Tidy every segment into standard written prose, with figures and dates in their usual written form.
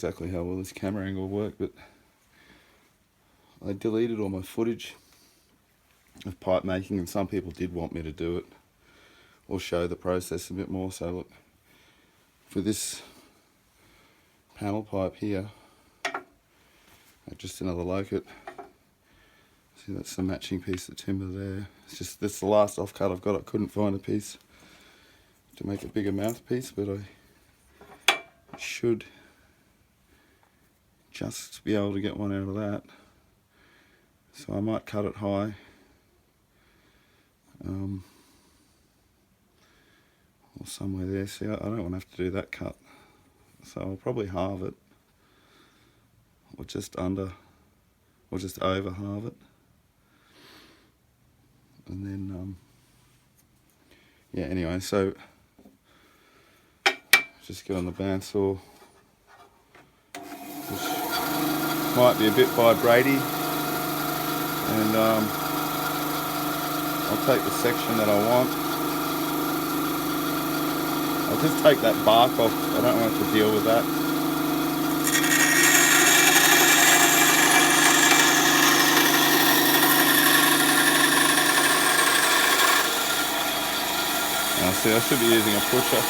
exactly how well this camera angle worked, but I deleted all my footage of pipe making, and some people did want me to do it or show the process a bit more. So look, for this panel pipe here, just another locket. See, that's the matching piece of timber there. It's just, that's the last offcut I've got. I couldn't find a piece to make a bigger mouthpiece, but I should just be able to get one out of that. So I might cut it high. Or somewhere there. See, I don't want to have to do that cut. So I'll probably halve it. Or just under, or just over halve it. And then, yeah, anyway, so just get on the bandsaw, which might be a bit vibraty, and I'll take the section that I want. I'll just take that bark off. I don't want to deal with that. Now see, I should be using a pusher.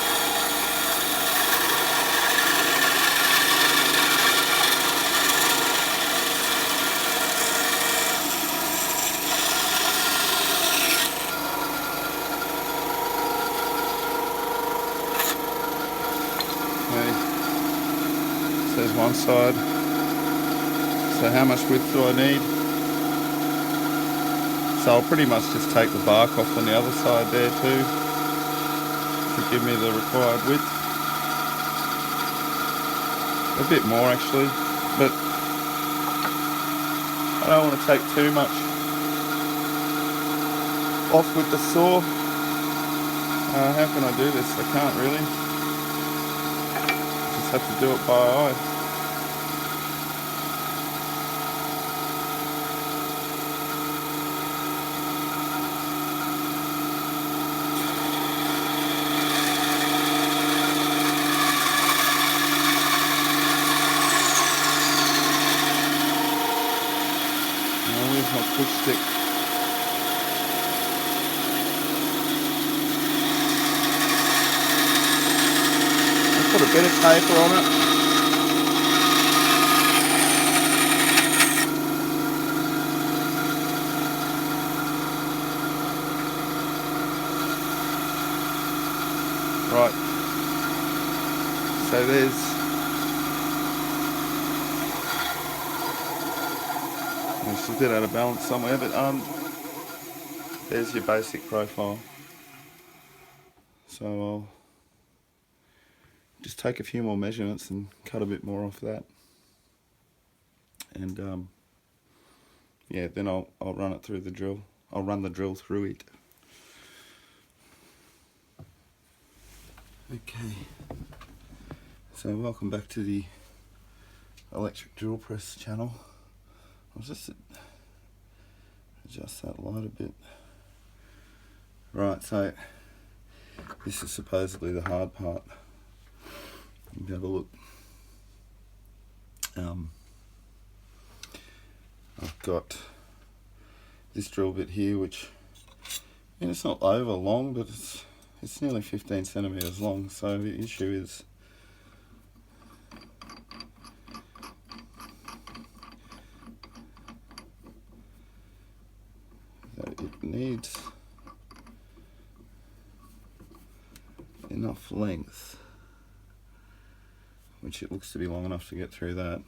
So there's one side. So how much width do I need? So I'll pretty much just take the bark off on the other side there too, to give me the required width. A bit more actually, but I don't want to take too much off with the saw. How can I do this? I can't really. Just have to do it by eye. Where's my push stick? Put a bit of taper on it. Right. So there's, it's a bit out of balance somewhere, but there's your basic profile. So I'll just take a few more measurements and cut a bit more off that, and yeah, then I'll run it through the drill. I'll run the drill through it. Okay, so welcome back to the electric drill press channel. I'll just adjust that light a bit. Right, so this is supposedly the hard part. Have a look. I've got this drill bit here, which, I mean, it's not over long, but it's nearly 15 centimeters long. So the issue is that it needs enough length, which it looks to be long enough to get through that.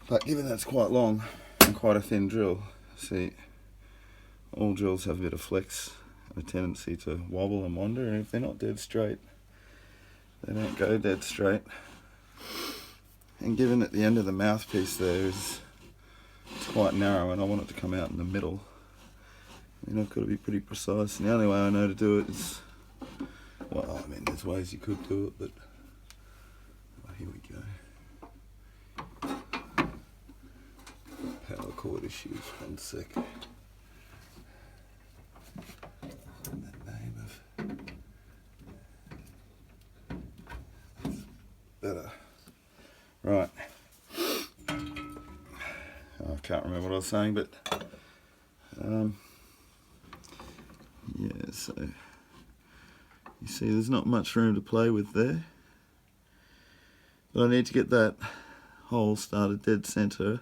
But given that's quite long and quite a thin drill, see, all drills have a bit of flex, a tendency to wobble and wander, and if they're not dead straight, they don't go dead straight. And given that the end of the mouthpiece there it's quite narrow and I want it to come out in the middle, I mean, I've got to be pretty precise, and the only way I know to do it is, well, I mean, there's ways you could do it, but here we go. Power cordish. issues. One sec. The name of better. Right. I can't remember what I was saying, but yeah, so you see there's not much room to play with there, but I need to get that hole started dead center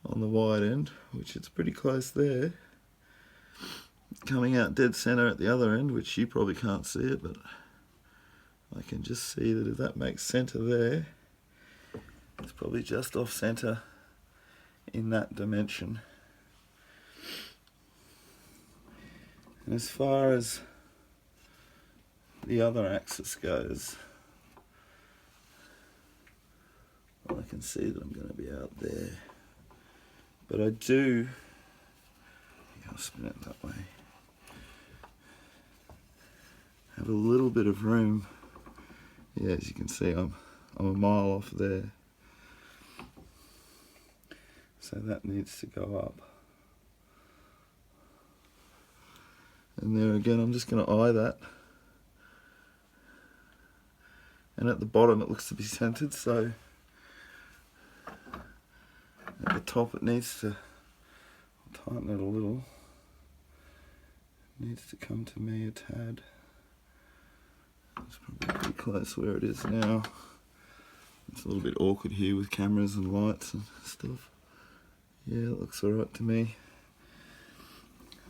on the wide end, which it's pretty close there, coming out dead center at the other end, which you probably can't see it, but I can just see that if that makes center there, it's probably just off center in that dimension. And as far as the other axis goes, well, I can see that I'm going to be out there, but I do, I'll spin it that way, have a little bit of room. Yeah, as you can see, I'm a mile off there, so that needs to go up. And there again, I'm just going to eye that. And at the bottom it looks to be centered, so at the top it needs to, I'll tighten it a little, it needs to come to me a tad. It's probably pretty close where it is now. It's a little bit awkward here with cameras and lights and stuff. Yeah, it looks alright to me.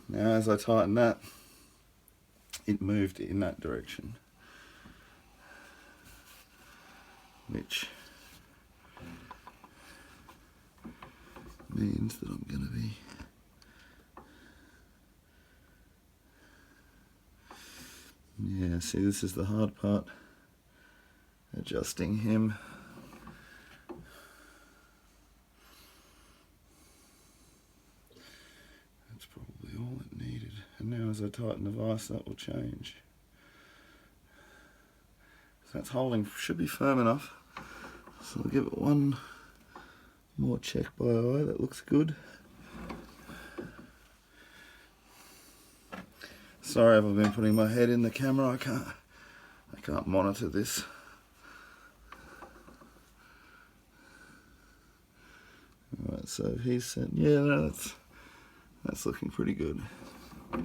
Now as I tighten that, it moved in that direction, which means that I'm going to be see, this is the hard part, adjusting him. That's probably all it needed. And now as I tighten the vise, that will change. So that's holding, should be firm enough. So I'll give it one more check by eye. That looks good. Sorry if I've been putting my head in the camera. I can't monitor this. Alright, so he's said, yeah, no, that's looking pretty good. So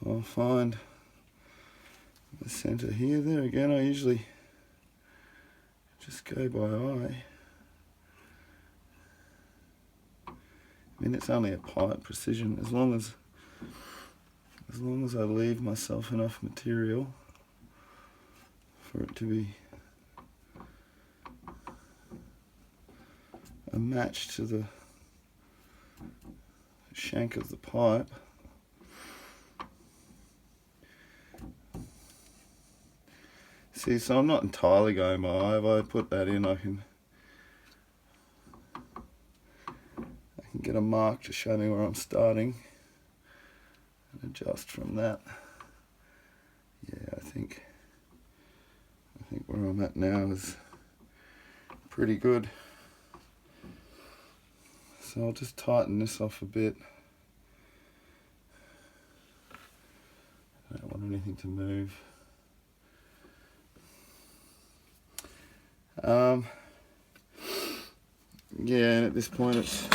I'll find the center here. There again, I usually just go by eye. I mean, it's only a pipe precision, as long as I leave myself enough material for it to be a match to the shank of the pipe. See, so I'm not entirely going by eye. If I put that in, I can get a mark to show me where I'm starting and adjust from that. Yeah, I think where I'm at now is pretty good. So I'll just tighten this off a bit. I don't want anything to move. Yeah, and at this point it's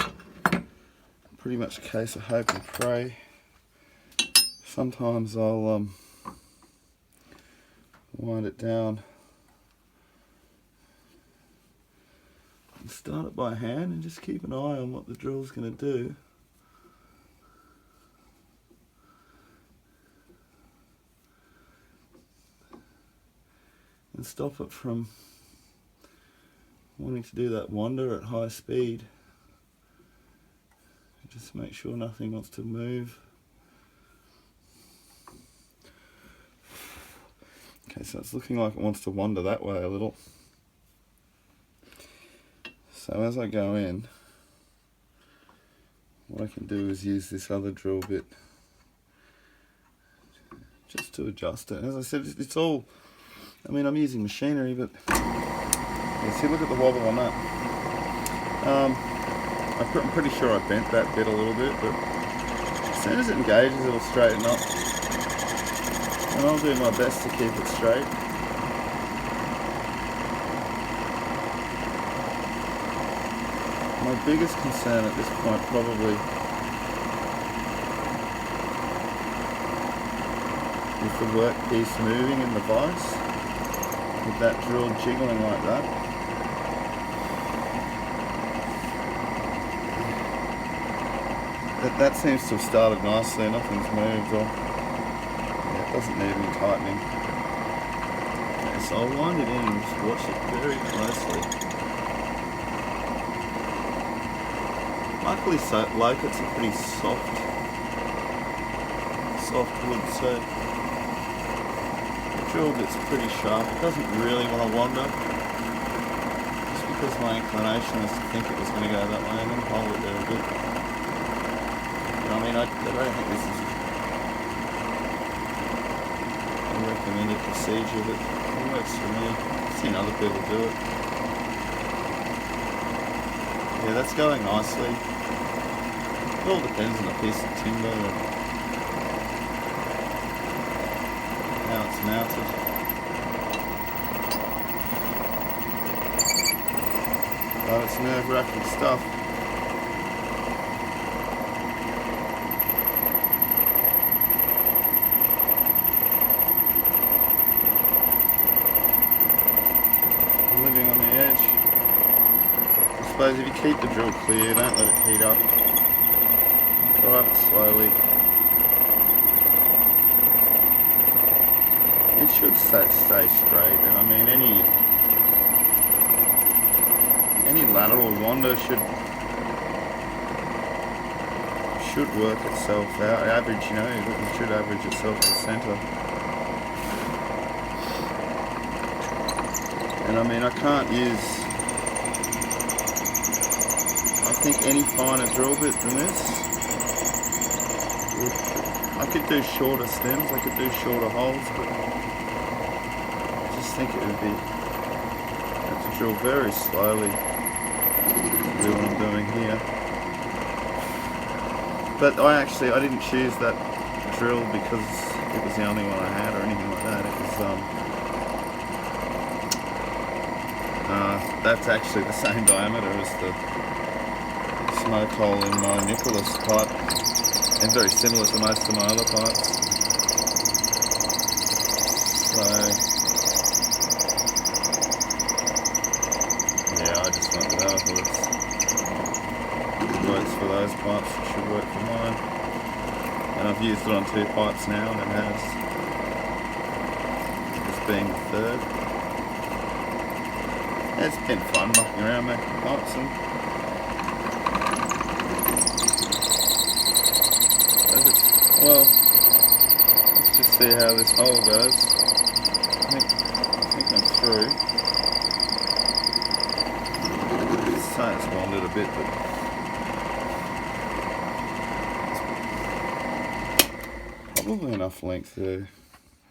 pretty much a case of hope and pray. Sometimes I'll wind it down and start it by hand and just keep an eye on what the drill's going to do. And stop it from wanting to do that wander at high speed. Just make sure nothing wants to move. Okay, so it's looking like it wants to wander that way a little. So as I go in, what I can do is use this other drill bit just to adjust it. As I said, it's all, I mean, I'm using machinery, but you see, look at the wobble on that. I'm pretty sure I bent that bit a little bit, but as soon as it engages it'll straighten up, and I'll do my best to keep it straight. My biggest concern at this point probably is the workpiece moving in the vise, with that drill jiggling like that. That seems to have started nicely, nothing's moved, or yeah, it doesn't need any tightening. Okay, so I'll wind it in and just watch it very closely. Luckily, it's a pretty soft wood, so the drill bit's pretty sharp. It doesn't really want to wander, just because my inclination is to think it was going to go that way, and then hold it there a bit. I mean, I don't think this is a recommended procedure, but it works for me. I've seen other people do it. Yeah, that's going nicely. It all depends on the piece of timber and how it's mounted. But it's nerve-wracking stuff. Living on the edge. I suppose if you keep the drill clear, don't let it heat up. Drive it slowly. It should stay straight, and I mean any lateral wander should work itself out. Average, you know, it should average itself to center. And I mean, I can't use, I think, any finer drill bit than this. I could do shorter stems, I could do shorter holes, but I just think it would be, I have to drill very slowly to do what I'm doing here. But I didn't choose that drill because it was the only one I had or anything like that. It was, that's actually the same diameter as the smoke hole in my Nicholas pipe, and very similar to most of my other pipes. So yeah, I just went with that. I thought it works for those pipes, it should work for mine. And I've used it on 2 pipes now, and it has. This being the third. It's been fun mucking around making pipes, and well, let's just see how this hole goes. I think I'm through. It's wandered a bit, but probably enough length there.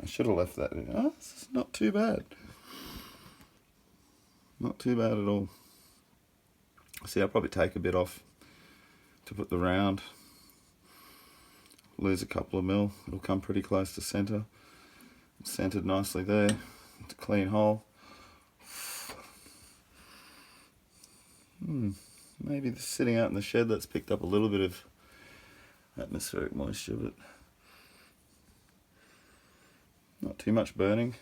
I should have left that in. Oh, this is not too bad. Not too bad at all. See, I'll probably take a bit off to put the round. Lose a couple of mil. It'll come pretty close to center. It's centered nicely there. It's a clean hole. Maybe this sitting out in the shed, that's picked up a little bit of atmospheric moisture, but not too much burning.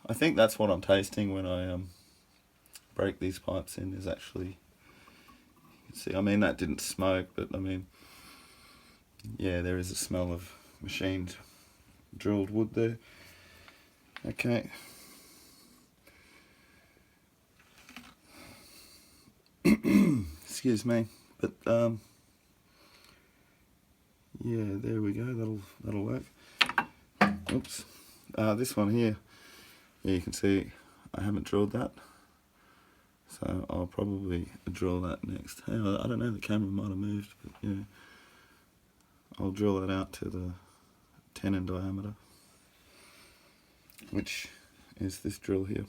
I think that's what I'm tasting when I break these pipes in, is actually, you can see, I mean, that didn't smoke, but I mean, yeah, there is a smell of machined drilled wood there. Okay. Excuse me, but yeah, there we go, that'll work. Oops. This one here, yeah, you can see I haven't drilled that. So I'll probably drill that next. Hey, I don't know, the camera might have moved, but yeah. I'll drill that out to the 10 in diameter, which is this drill here.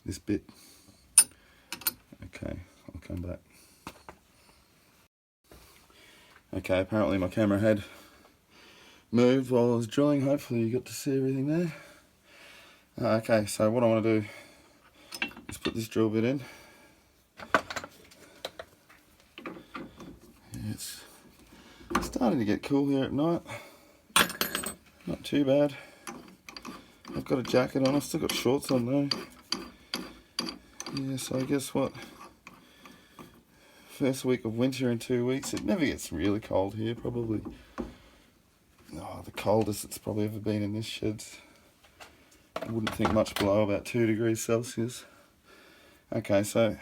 This bit. Okay. Okay, I'll come back. Okay, apparently my camera had moved while I was drilling. Hopefully you got to see everything there. Okay, so what I want to do is put this drill bit in. It's starting to get cool here at night. Not too bad. I've got a jacket on, I've still got shorts on though. Yeah, so I guess what? First week of winter in 2 weeks. It never gets really cold here, probably. Oh, the coldest it's probably ever been in this shed. I wouldn't think much below about 2 degrees Celsius. Okay, so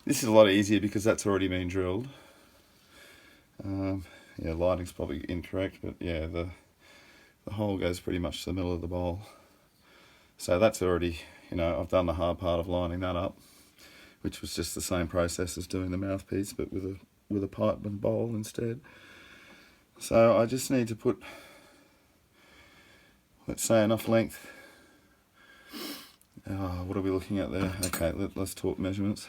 this is a lot easier because that's already been drilled. Yeah, lighting's probably incorrect, but yeah, the hole goes pretty much to the middle of the bowl. So that's already, you know, I've done the hard part of lining that up, which was just the same process as doing the mouthpiece, but with a pipe and bowl instead. So I just need to put, let's say, enough length. What are we looking at there? Okay, let's talk measurements.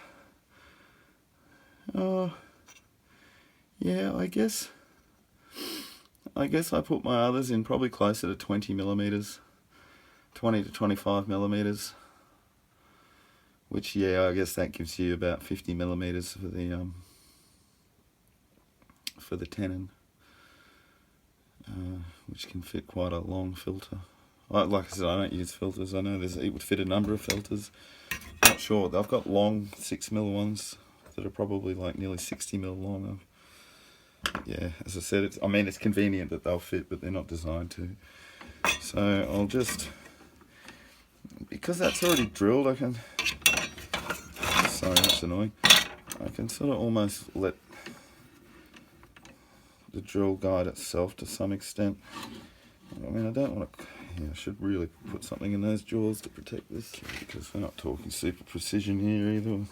Yeah, I guess I put my others in probably closer to 20 millimeters, 20 to 25 millimeters, which, yeah, I guess that gives you about 50 millimeters for the tenon, which can fit quite a long filter. Like I said, I don't use filters. I know it would fit a number of filters. Not sure. I've got long 6mm ones that are probably like nearly 60mm long. Yeah, as I said, it's convenient that they'll fit, but they're not designed to. So I'll just, because that's already drilled, I can, sorry, that's annoying. I can sort of almost let the drill guide itself to some extent. I mean, I don't want to, yeah, I should really put something in those jaws to protect this, because we're not talking super precision here either.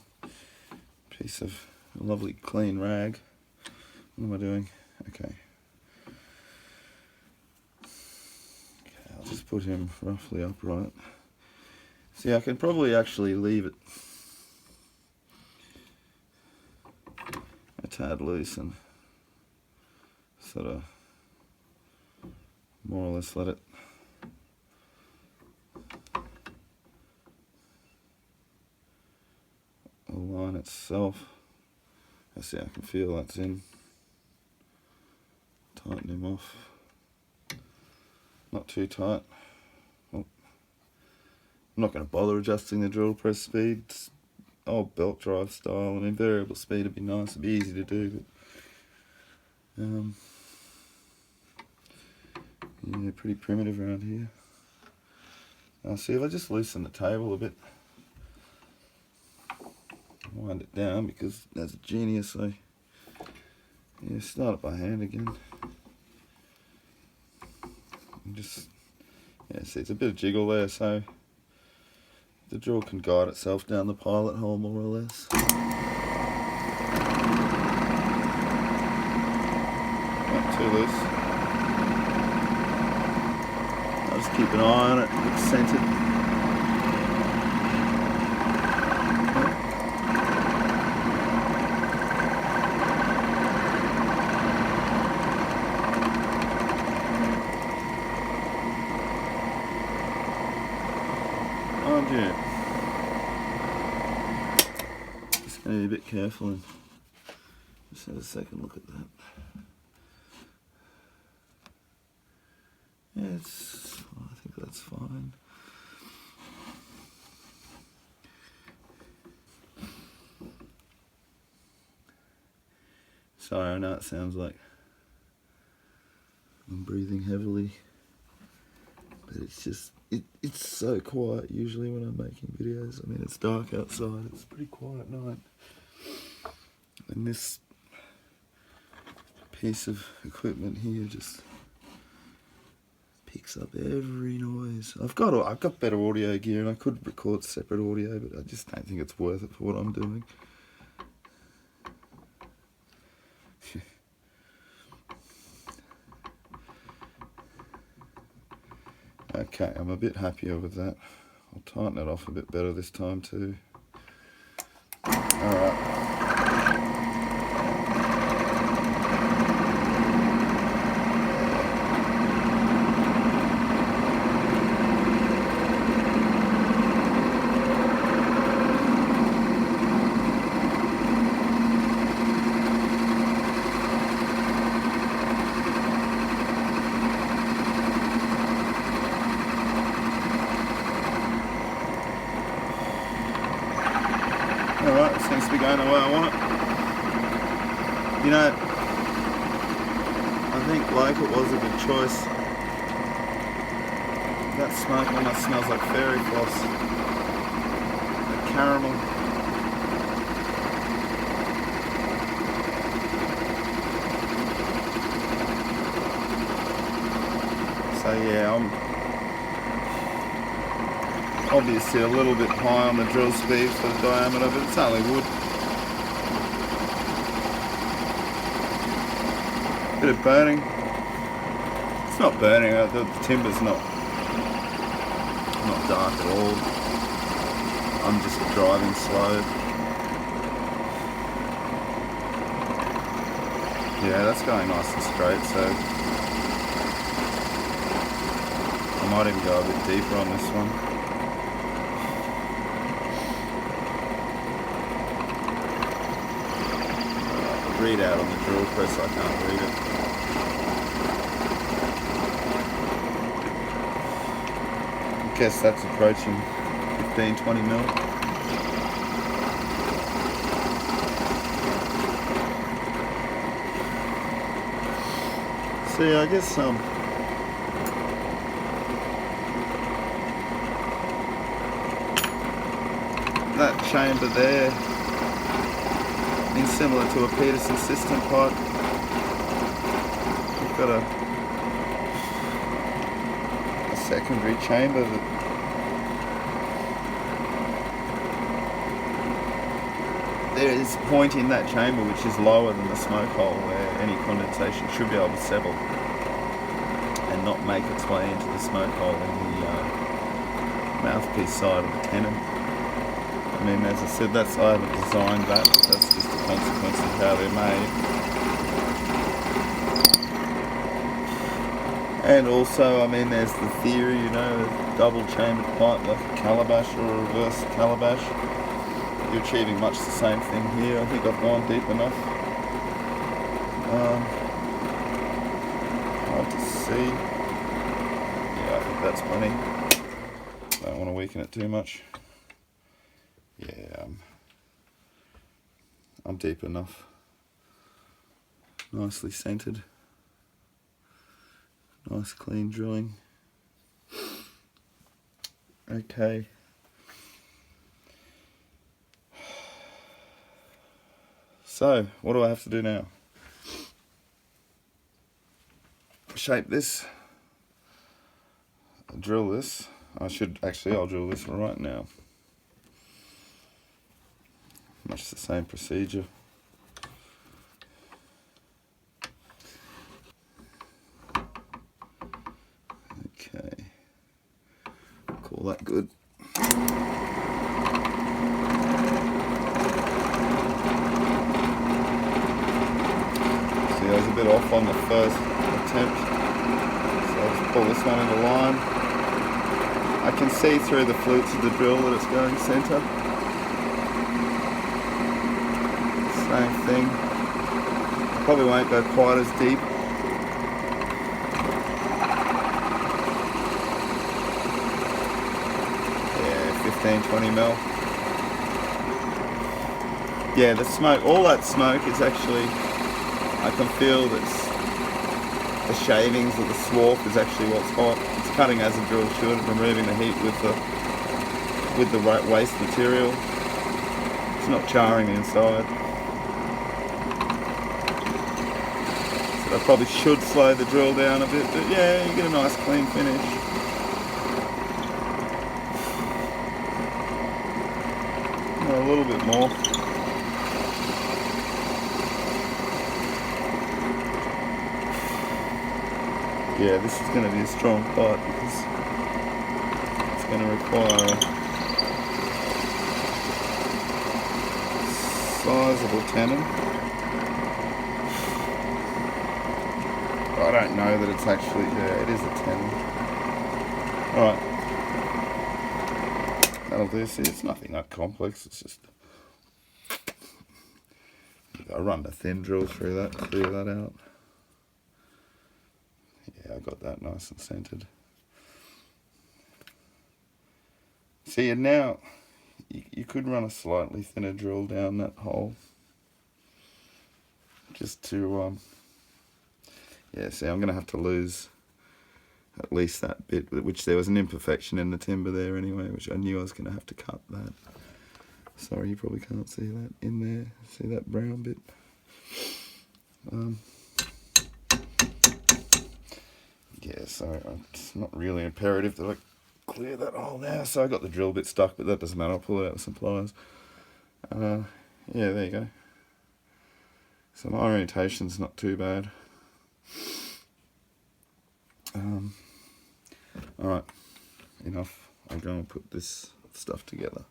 Piece of lovely clean rag. What am I doing? Okay. I'll just put him roughly upright. See, I can probably actually leave it a tad loose and sort of more or less let it align itself. I see, I can feel that's in. Tighten him off. Not too tight. Oh. I'm not going to bother adjusting the drill press speed. Old belt drive style. I mean, variable speed would be nice. It'd be easy to do, but yeah, pretty primitive around here. Now, see, if I just loosen the table a bit, wind it down, because as a genius, I start it by hand again. And just, yeah, see, it's a bit of jiggle there, so the drill can guide itself down the pilot hole more or less. Not too loose. I'll just keep an eye on it, it's centered. Just going to be a bit careful and just have a second look at that. Yeah, I think that's fine. Sorry, I know it sounds like I'm breathing heavily, but it's just, it's so quiet usually when I'm making videos. I mean, it's dark outside, it's a pretty quiet night. And this piece of equipment here just picks up every noise. I've got better audio gear and I could record separate audio, but I just don't think it's worth it for what I'm doing. Okay, I'm a bit happier with that. I'll tighten it off a bit better this time too. Alright. Alright, it seems to be going the way I want it. You know, I think local was a good choice. That smoke almost smells like fairy floss. That caramel. So yeah, I'm obviously a little bit high on the drill speed for the diameter, but it's only wood. Bit of burning. It's not burning, the timber's not dark at all. I'm just driving slow. Yeah, that's going nice and straight, so I might even go a bit deeper on this one. Read out on the drill press, I can't read it. I guess that's approaching 15-20 mil. So yeah, I guess that chamber there, similar to a Peterson system pipe. We've got a secondary chamber that there is a point in that chamber which is lower than the smoke hole where any condensation should be able to settle and not make its way into the smoke hole in the mouthpiece side of the tenon. I mean, as I said, I haven't designed that, that's just a consequence of how they're made. And also, I mean, there's the theory, you know, a double chambered pipe like a calabash or a reverse calabash. You're achieving much the same thing here. I think I've gone deep enough. Hard to see. Yeah, I think that's plenty. Don't want to weaken it too much. Yeah, I'm deep enough. Nicely centered. Nice clean drilling. Okay. So, what do I have to do now? Shape this. Drill this. I'll drill this right now. Much the same procedure. Okay. Call that good. See, I was a bit off on the first attempt. So I'll just pull this one into line. I can see through the flutes of the drill that it's going center. Same thing. Probably won't go quite as deep. Yeah, 15-20 mil. Yeah, the smoke, all that smoke is actually, I can feel that the shavings of the swarf is actually what's hot. It's cutting as a drill should, removing the heat with the waste material. It's not charring inside. I probably should slow the drill down a bit, but yeah, you get a nice clean finish. A little bit more. Yeah, this is going to be a strong pipe because it's going to require sizable tenon. I don't know that it's actually, yeah, it is a tenon. Alright. That'll do. See, it's nothing that complex, it's just, I run the thin drill through that, clear that out. Yeah, I got that nice and centered. See, and now you could run a slightly thinner drill down that hole, just to yeah, see, I'm gonna have to lose at least that bit, which there was an imperfection in the timber there anyway, which I knew I was gonna have to cut that. Sorry, you probably can't see that in there. See that brown bit? Yeah, so it's not really imperative that I clear that hole now. So I got the drill bit stuck, but that doesn't matter. I'll pull it out with some pliers. Yeah, there you go. So my orientation's not too bad. Alright, enough. I'm going to put this stuff together.